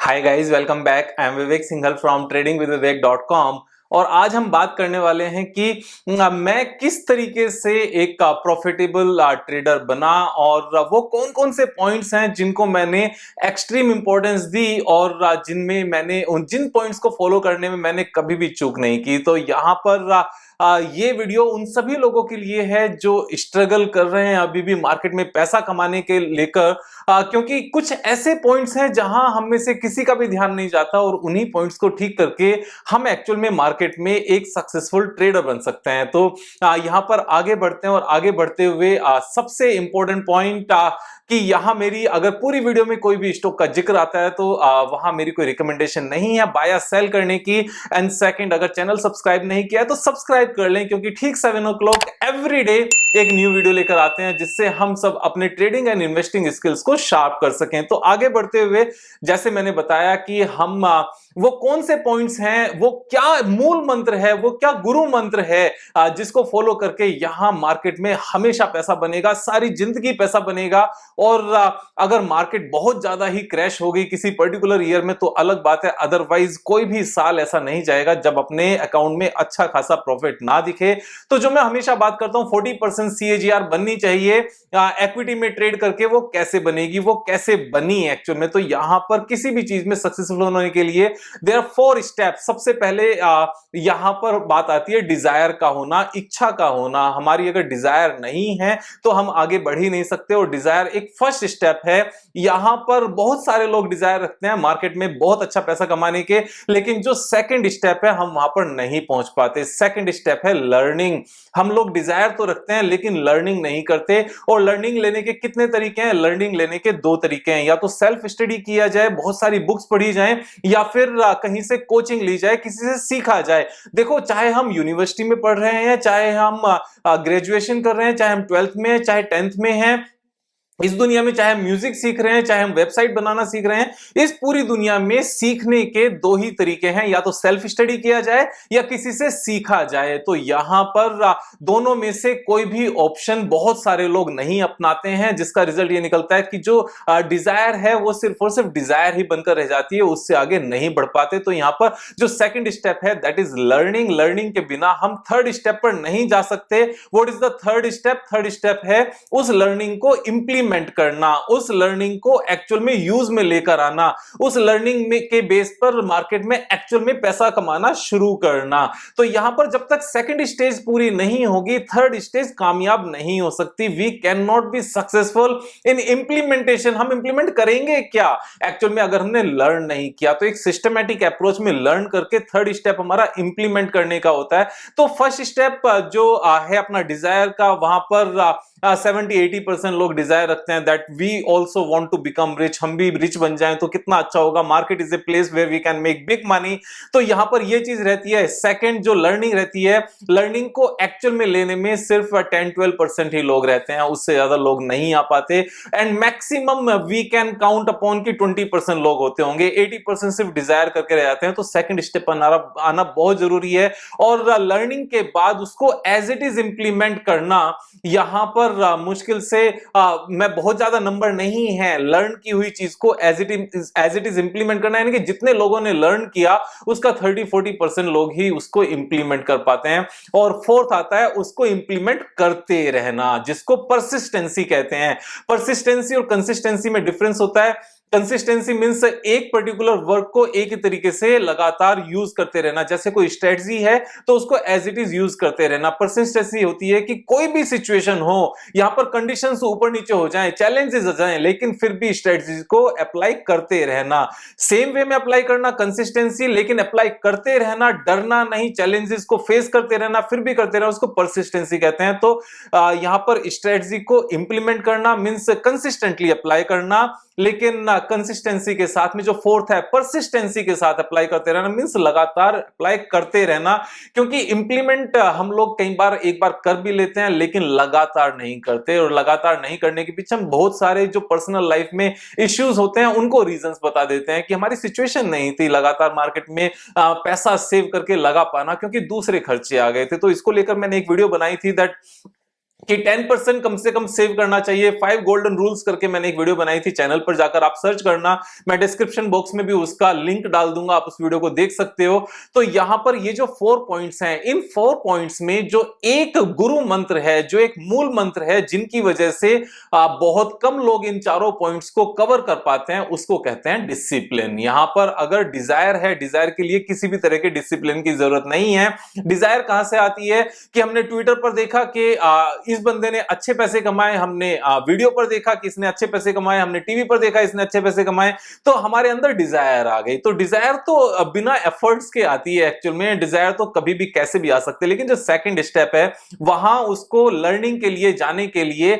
Hi guys, welcome back. I am Vivek Singhal from tradingwithvivek.com। और आज हम बात करने वाले हैं कि मैं किस तरीके से एक प्रॉफिटेबल ट्रेडर बना और वो कौन कौन से पॉइंट्स हैं जिनको मैंने एक्सट्रीम इंपॉर्टेंस दी और जिनमें मैंने उन जिन पॉइंट्स को फॉलो करने में मैंने कभी भी चूक नहीं की। तो यहाँ पर ये वीडियो उन सभी लोगों के लिए है जो स्ट्रगल कर रहे हैं अभी भी मार्केट में पैसा कमाने के लेकर, क्योंकि कुछ ऐसे पॉइंट्स हैं जहां हम में से किसी का भी ध्यान नहीं जाता और उन्हीं पॉइंट्स को ठीक करके हम एक्चुअल में मार्केट में एक सक्सेसफुल ट्रेडर बन सकते हैं। तो यहां पर आगे बढ़ते हैं और आगे बढ़ते हुए सबसे इंपॉर्टेंट पॉइंट कि यहां मेरी अगर पूरी वीडियो में कोई भी स्टॉक का जिक्र आता है तो वहां मेरी कोई रिकमेंडेशन नहीं है बाय या सेल करने की। एंड सेकंड, अगर चैनल सब्सक्राइब नहीं किया है तो सब्सक्राइब कर लें, क्योंकि ठीक 7 o'clock एवरी डे एक न्यू वीडियो लेकर आते हैं जिससे हम सब अपने ट्रेडिंग एंड इन्वेस्टिंग स्किल्स को शार्प कर सकें। तो आगे बढ़ते हुए जैसे मैंने बताया कि हम वो कौन से पॉइंट्स हैं, वो क्या मूल मंत्र है, वो क्या गुरु मंत्र है जिसको फॉलो करके यहां मार्केट में हमेशा पैसा बनेगा, सारी जिंदगी पैसा बनेगा। और अगर मार्केट बहुत ज्यादा ही क्रैश हो गई किसी पर्टिकुलर ईयर में तो अलग बात है, अदरवाइज कोई भी साल ऐसा नहीं जाएगा जब अपने अकाउंट में अच्छा खासा प्रॉफिट ना दिखे। तो जो मैं हमेशा बात करता हूं 40% CAGR बननी चाहिए इक्विटी में ट्रेड करके। वो कैसे बनेगी, वो कैसे बनी एक्चुअल में? तो यहां पर किसी भी चीज में सक्सेसफुल होने के लिए देयर आर 4 स्टेप्स। सबसे पहले यहां पर बात आती है डिजायर का होना, इच्छा का होना। हमारी अगर डिजायर नहीं है तो हम आगे बढ़ ही नहीं सकते, और डिजायर एक फर्स्ट स्टेप है। यहां पर बहुत सारे लोग डिजायर रखते हैं मार्केट में बहुत अच्छा पैसा कमाने के, लेकिन जो सेकंड स्टेप है हम वहां पर नहीं पहुंच पाते। सेकंड स्टेप है लर्निंग। हम लोग डिजायर तो रखते हैं लेकिन लर्निंग नहीं करते। और लर्निंग लेने के कितने तरीके हैं? लर्निंग लेने के 2 तरीके हैं, या तो सेल्फ स्टडी किया जाए, बहुत सारी बुक्स पढ़ी जाए, या फिर कहीं से कोचिंग ली जाए, किसी से सीखा जाए। देखो, चाहे हम यूनिवर्सिटी में पढ़ रहे हैं, चाहे हम ग्रेजुएशन कर रहे हैं, चाहे हम 12th में हैं, चाहे 10th में हैं, इस दुनिया में चाहे हम म्यूजिक सीख रहे हैं, चाहे हम वेबसाइट बनाना सीख रहे हैं, इस पूरी दुनिया में सीखने के 2 ही तरीके हैं, या तो सेल्फ स्टडी किया जाए या किसी से सीखा जाए। तो यहां पर दोनों में से कोई भी ऑप्शन बहुत सारे लोग नहीं अपनाते हैं, जिसका रिजल्ट ये निकलता है कि जो डिजायर है वो सिर्फ और सिर्फ डिजायर ही बनकर रह जाती है, उससे आगे नहीं बढ़ पाते। तो यहां पर जो सेकंड स्टेप है दैट इज लर्निंग। लर्निंग के बिना हम थर्ड स्टेप पर नहीं जा सकते। What is the third step? Third step है उस लर्निंग को इंप्लीमेंट करना, उस लर्निंग को एक्चुअल में यूज में लेकर आना, उस लर्निंग में के बेस पर मार्केट में एक्चुअल में पैसा कमाना शुरू करना। तो यहां पर जब तक सेकंड स्टेज पूरी नहीं होगी, थर्ड स्टेज कामयाब नहीं हो सकती। We can not be successful in implementation. हम इंप्लीमेंट करेंगे क्या एक्चुअल में अगर हमने लर्न नहीं किया? तो एक सिस्टमैटिक अप्रोच में लर्न करके थर्ड स्टेप हमारा इंप्लीमेंट करने का होता है। तो फर्स्ट स्टेप जो है अपना डिजायर का, वहां पर 70-80% लोग डिजायर रखते हैं that we also want to become rich. हम भी रिच बन जाएं तो कितना अच्छा होगा, market is a place where we can make big money. तो यहां पर यह चीज रहती है। सेकंड जो लर्निंग रहती है, लर्निंग को एक्चुअल में लेने में सिर्फ 10-12% ही लोग रहते हैं, उससे ज्यादा लोग नहीं आ पाते। And maximum we can count upon की 20% लोग होते होंगे, 80% सिर्फ डिजायर करके रह जाते हैं। तो सेकंड स्टेप आना बहुत जरूरी है, और लर्निंग के बाद उसको एज इट इज इंप्लीमेंट करना यहां पर मुश्किल से मैं बहुत ज्यादा नंबर नहीं है। लर्न की हुई चीज को एज इट इज इंप्लीमेंट करना, यानी कि जितने लोगों ने लर्न किया उसका 30-40% लोग ही उसको इंप्लीमेंट कर पाते हैं। और फोर्थ आता है उसको इंप्लीमेंट करते रहना, जिसको परसिस्टेंसी कहते हैं। परसिस्टेंसी और कंसिस्टेंसी में डिफरेंस होता है। कंसिस्टेंसी मींस एक पर्टिकुलर वर्क को एक ही तरीके से लगातार यूज करते रहना, जैसे कोई स्ट्रेटजी है तो उसको एज इट इज यूज करते रहना। परसिस्टेंसी होती है कि कोई भी सिचुएशन हो, यहां पर कंडीशंस ऊपर नीचे हो जाएं, चैलेंजेस आ जाएं, लेकिन फिर भी स्ट्रेटजी को अप्लाई करते रहना। सेम वे में अप्लाई करना कंसिस्टेंसी, लेकिन अप्लाई करते रहना, डरना नहीं, चैलेंजेस को फेस करते रहना, फिर भी करते रहना, उसको परसिस्टेंसी कहते हैं। तो यहां पर स्ट्रेटजी को इंप्लीमेंट करना मींस कंसिस्टेंटली अप्लाई करना, लेकिन कंसिस्टेंसी के साथ में जो फोर्थ है परसिस्टेंसी के साथ अप्लाई करते रहना, मींस लगातार अप्लाई करते रहना। क्योंकि इंप्लीमेंट हम लोग कई बार एक बार कर भी लेते हैं लेकिन लगातार नहीं करते, और लगातार नहीं करने के पीछे हम बहुत सारे जो पर्सनल लाइफ में इश्यूज होते हैं उनको रीजंस बता देते हैं कि हमारी सिचुएशन नहीं थी लगातार मार्केट में पैसा सेव करके लगा पाना, क्योंकि दूसरे खर्चे आ गए थे। तो इसको लेकर मैंने एक वीडियो बनाई थी दैट कि 10% कम से कम सेव करना चाहिए। 5 गोल्डन रूल्स करके मैंने एक वीडियो बनाई थी, चैनल पर जाकर आप सर्च करना, मैं डिस्क्रिप्शन बॉक्स में भी उसका लिंक डाल दूंगा, आप उस वीडियो को देख सकते हो। तो यहां पर ये जो 4 पॉइंट्स हैं, इन 4 पॉइंट्स में जो एक गुरु मंत्र है, जो एक मूल मंत्र है, जिनकी वजह से बहुत कम लोग इन चारों पॉइंट्स को कवर कर पाते हैं, उसको कहते हैं डिसिप्लिन। यहां पर अगर डिजायर है, डिजायर के लिए किसी भी तरह के डिसिप्लिन की जरूरत नहीं है। डिजायर कहां से आती है कि हमने ट्विटर पर देखा कि इस बंदे ने अच्छे पैसे कमाए, हमने वीडियो पर देखा कि इसने अच्छे पैसे कमाए, हमने टीवी पर देखा इसने अच्छे पैसे कमाए, तो हमारे अंदर डिजायर आ गई। तो डिजायर तो बिना एफर्ट्स के आती है, एक्चुअल में डिजायर तो कभी भी कैसे भी आ सकते हैं, लेकिन जो सेकंड स्टेप है वहां उसको लर्निंग के लिए, जाने के लिए,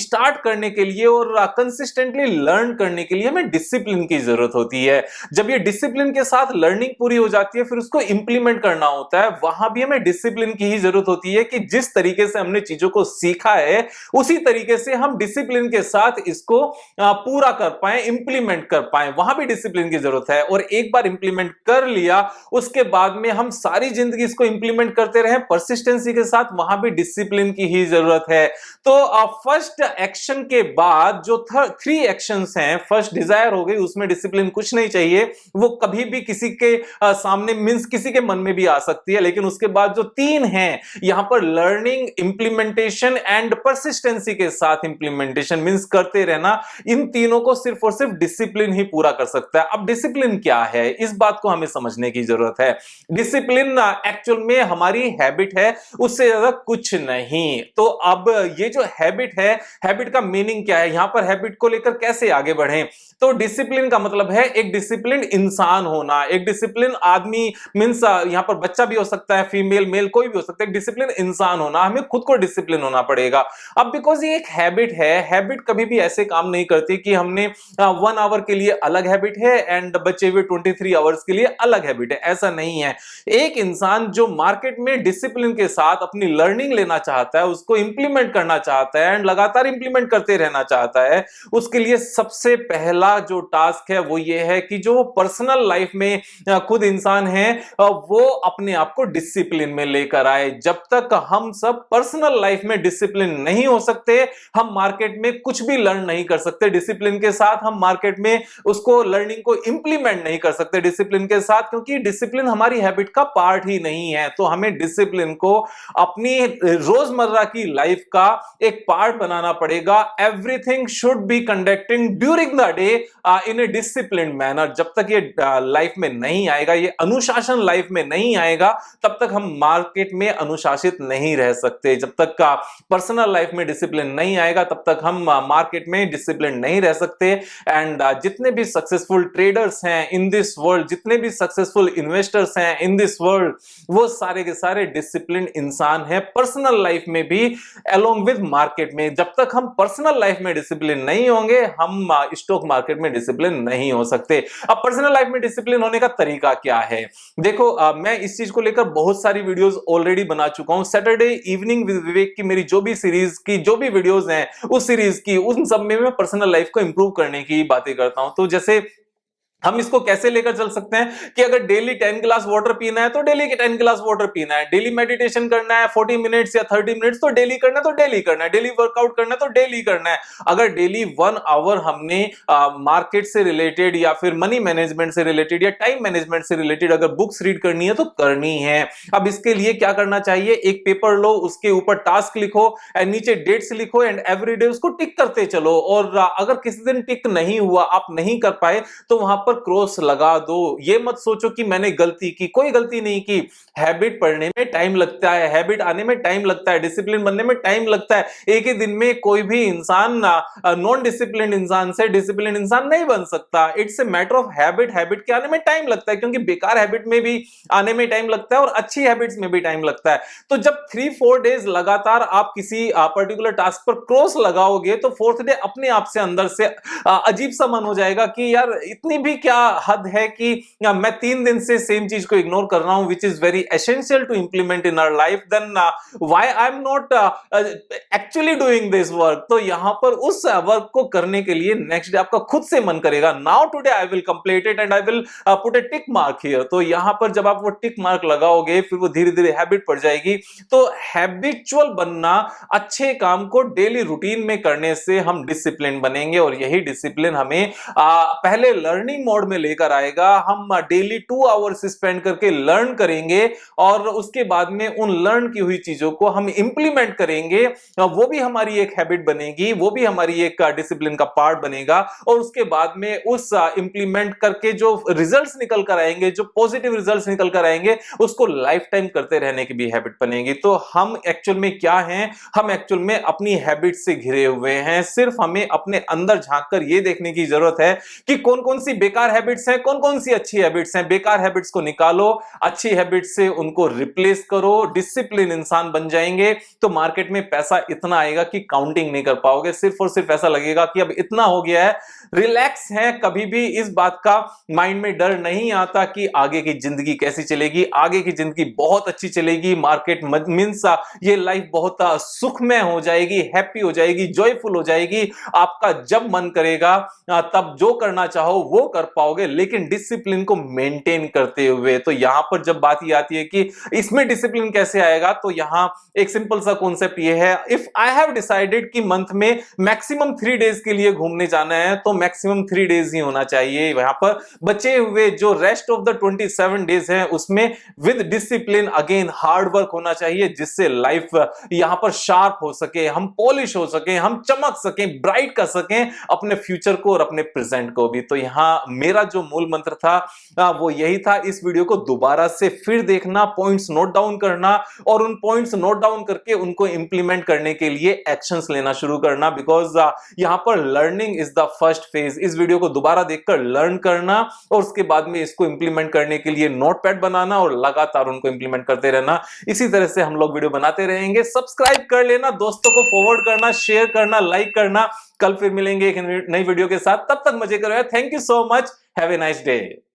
स्टार्ट करने के लिए और कंसिस्टेंटली लर्न करने के लिए हमें डिसिप्लिन की जरूरत होती है। जब ये डिसिप्लिन के साथ लर्निंग पूरी हो जाती है, फिर उसको इंप्लीमेंट करना होता है, वहां भी हमें डिसिप्लिन की ही जरूरत होती है कि जिस तरीके से हमने चीजों को सीखा है उसी तरीके से हम डिसिप्लिन के साथ इसको पूरा कर पाए, इंप्लीमेंट कर पाए, वहां भी डिसिप्लिन की जरूरत है। और एक बार इंप्लीमेंट कर लिया, उसके बाद में हम सारी जिंदगी इसको इंप्लीमेंट करते रहे परसिस्टेंसी के साथ, वहां भी डिसिप्लिन की ही जरूरत है। तो फर्स्ट एक्शन के बाद जो 3 एक्शंस हैं, फर्स्ट डिजायर हो गई, उसमें डिसिप्लिन कुछ नहीं चाहिए, वो कभी भी किसी के सामने मींस किसी के मन में भी आ सकती है, लेकिन उसके बाद जो 3 हैं यहां पर लर्निंग, इंप्लीमेंटेशन एंड परसिस्टेंसी के साथ इंप्लीमेंटेशन मींस करते रहना, इन तीनों को सिर्फ और सिर्फ डिसिप्लिन ही पूरा कर सकता है। अब डिसिप्लिन क्या है, इस बात को हमें समझने की जरूरत है। डिसिप्लिन एक्चुअल में हमारी हैबिट है, उससे ज्यादा कुछ नहीं। तो अब ये जो हैबिट है, हैबिट का मीनिंग क्या है, यहां पर हैबिट को लेकर कैसे आगे बढ़ें। तो डिसिप्लिन का मतलब है एक डिसिप्लिन इंसान होना, एक डिसिप्लिन आदमी मींस यहां पर बच्चा भी हो सकता है, फीमेल मेल कोई भी हो सकता है, एक डिसिप्लिन इंसान होना, हमें खुद को डिसिप्लिन होना पड़ेगा। अब बिकॉज ये एक हैबिट है, हैबिट कभी भी ऐसे काम नहीं करती कि हमने 1 आवर के लिए अलग हैबिट है एंड बचे हुए 23 आवर्स के लिए अलग हैबिट है, ऐसा नहीं है। एक इंसान जो मार्केट में डिसिप्लिन के साथ अपनी लर्निंग लेना चाहता है, उसको इंप्लीमेंट करना चाहता है एंड लगातार इंप्लीमेंट करते रहना चाहता है, उसके लिए सबसे पहला जो टास्क है वो ये है कि जो पर्सनल लाइफ में खुद इंसान है वो अपने आप को डिसिप्लिन में लेकर आए। जब तक हम सब पर्सनल लाइफ में डिसिप्लिन नहीं हो सकते, हम मार्केट में कुछ भी लर्न नहीं कर सकते डिसिप्लिन के साथ, हम मार्केट में उसको लर्निंग को इंप्लीमेंट नहीं कर सकते डिसिप्लिन के साथ, क्योंकि डिसिप्लिन हमारी हैबिट का पार्ट ही नहीं है। तो हमें डिसिप्लिन को अपनी रोजमर्रा की लाइफ का एक पार्ट बनाना पड़ेगा। Everything should be conducting during the day in A disciplined manner. जब तक ये लाइफ में नहीं आएगा, ये अनुशासन लाइफ में नहीं आएगा, तब तक हम मार्केट में अनुशासित नहीं रह सकते। जब तक का पर्सनल लाइफ में डिसिप्लिन नहीं आएगा, तब तक हम मार्केट में डिसिप्लिन नहीं रह सकते। एंड जितने भी सक्सेसफुल ट्रेडर्स हैं इन दिस वर्ल्ड, जितने भी सक्सेसफुल इन्वेस्टर्स हैं इन दिस वर्ल्ड, वो सारे के सारे डिसिप्लिन इंसान हैं, पर्सनल लाइफ में भी अलोंग विद मार्केट में। जब तक हम पर्सनल लाइफ में डिसिप्लिन नहीं होंगे, हम स्टॉक मार्केट में डिसिप्लिन नहीं हो सकते। अब पर्सनल लाइफ में डिसिप्लिन होने का तरीका क्या है, देखो मैं इस चीज को लेकर बहुत सारी वीडियोस ऑलरेडी बना चुका हूं। सैटरडे इवनिंग विद विवेक की मेरी जो भी सीरीज की जो भी वीडियोस हैं, उस सीरीज की उन सब में मैं पर्सनल लाइफ को इंप्रूव करने की बातें करता हूं। तो जैसे हम इसको कैसे लेकर चल सकते हैं कि अगर डेली 10 गिलास वाटर पीना है तो डेली के 10 गिलास वाटर पीना है, डेली मेडिटेशन करना है 40 मिनट्स या 30 मिनट्स तो डेली करना है, तो डेली करना है, डेली वर्कआउट करना है तो डेली करना है। अगर डेली 1 आवर हमने मार्केट से रिलेटेड या फिर मनी मैनेजमेंट से रिलेटेड या टाइम मैनेजमेंट से रिलेटेड अगर बुक्स रीड करनी है तो करनी है। अब इसके लिए क्या करना चाहिए, एक पेपर लो, उसके ऊपर टास्क लिखो एंड नीचे डेट्स लिखो एंड एवरीडे उसको टिक करते चलो। और अगर किसी दिन टिक नहीं हुआ, आप नहीं कर पाए, तो वहां पर क्रॉस लगा दो। ये मत सोचो कि मैंने गलती की, कोई गलती नहीं की। हैबिट पढ़ने में टाइम लगता है, हैबिट आने में टाइम लगता है, डिसिप्लिन बनने में टाइम लगता है। एक ही दिन में कोई भी इंसान नॉन डिसिप्लिन इंसान से डिसिप्लिन इंसान नहीं बन सकता। It's a matter of habit. Habit के आने में टाइम लगता है, क्योंकि बेकार हैबिट में भी आने में टाइम लगता है और अच्छी हैबिट्स में भी टाइम लगता है। तो जब 3-4 डेज लगातार आप किसी पर्टिकुलर टास्क पर क्रॉस लगाओगे, तो 4th डे अपने आप से अंदर से अजीब सा मन हो जाएगा कि यार इतनी भी क्या हद है कि मैं 3 दिन से सेम चीज को इग्नोर कर रहा हूं which is very essential to implement in our life, then why I am not actually doing this work. तो यहां पर उस वर्क को करने के लिए नेक्स्ट डे आपका खुद से मन करेगा, now today I will complete it and I will put A tick mark here. तो यहां पर जब आप वो टिक मार्क लगाओगे फिर वो धीरे धीरे हैबिट पड़ जाएगी। तो हैबिचुअल बनना, अच्छे काम को डेली रूटीन में करने से हम डिसिप्लिन बनेंगे और यही डिसिप्लिन हमें पहले लर्निंग मोड में लेकर आएगा। हम डेली 2 आवर्स स्पेंड करके लर्न करेंगे और उसके बाद में उन लर्न की हुई चीजों को हम इंप्लीमेंट करेंगे, वो भी हमारी एक हैबिट बनेगी, वो भी हमारी एक डिसिप्लिन का पार्ट बनेगा। और उसके बाद में उस इंप्लीमेंट करके जो रिजल्ट्स निकल कर आएंगे, जो पॉजिटिव रिजल्ट्स निकल कर आएंगे, उसको लाइफ टाइम करते रहने की भी हैबिट बनेगी। तो हम एक्चुअल में क्या हैं? हम एक्चुअल में अपनी हैबिट से घिरे हुए हैं। सिर्फ हमें अपने अंदर झांक कर यह देखने की जरूरत है कि कौन कौन सी बेकार हैबिट्स हैं, कौन कौन सी अच्छी हैबिट्स हैं। बेकार हैबिट्स को निकालो, अच्छी हैबिट्स से उनको रिप्लेस करो, डिसिप्लिन इंसान बन जाएंगे। तो मार्केट में पैसा इतना आएगा कि काउंटिंग नहीं कर पाओगे। सिर्फ और सिर्फ ऐसा लगेगा कि अब इतना हो गया है, रिलैक्स है। कभी भी इस बात का माइंड में डर नहीं आता कि आगे की जिंदगी कैसी चलेगी। आगे की जिंदगी बहुत अच्छी चलेगी, मार्केट मींस ये लाइफ बहुत सुखमय हो जाएगी, हैप्पी हो जाएगी, जॉयफुल हो जाएगी। आपका जब मन करेगा तब जो करना चाहो वो कर पाओगे, लेकिन डिसिप्लिन को मेंटेन करते हुए। तो यहां पर जब बात ये आती है कि इसमें डिसिप्लिन कैसे आएगा, तो यहां एक सिंपल सा कॉन्सेप्ट ये है, इफ आई हैव डिसाइडेड कि मंथ में मैक्सिमम 3 डेज के लिए घूमने जाना है तो मैक्सिमम 3 डेज ही होना चाहिए। यहां पर बचे हुए जो रेस्ट ऑफ द 27 डेज हैं उसमें with discipline again hard work होना चाहिए, जिससे लाइफ यहां पर शार्प हो सके, हम पॉलिश हो सके, हम चमक सके, ब्राइट कर सके अपने फ्यूचर को और अपने प्रेजेंट को भी। तो यहां मेरा जो मूल मंत्र था वो यही था। इस वीडियो को दोबारा से फिर देखना, पॉइंट्स नोट डाउन करना और उन पॉइंट्स नोट डाउन करके उनको इंप्लीमेंट करने के लिए एक्शंस लेना शुरू करना, बिकॉज यहां पर learning is the first phase. इस वीडियो को दोबारा देखकर लर्न करना और उसके बाद में इसको इंप्लीमेंट करने के लिए नोटपैड बनाना और लगातार उनको इंप्लीमेंट करते रहना। इसी तरह से हम लोग वीडियो बनाते रहेंगे। सब्सक्राइब कर लेना, दोस्तों को फॉरवर्ड करना, शेयर करना, लाइक करना। कल फिर मिलेंगे एक नई वीडियो के साथ, तब तक मजे करो। Thank you so much, have a nice day.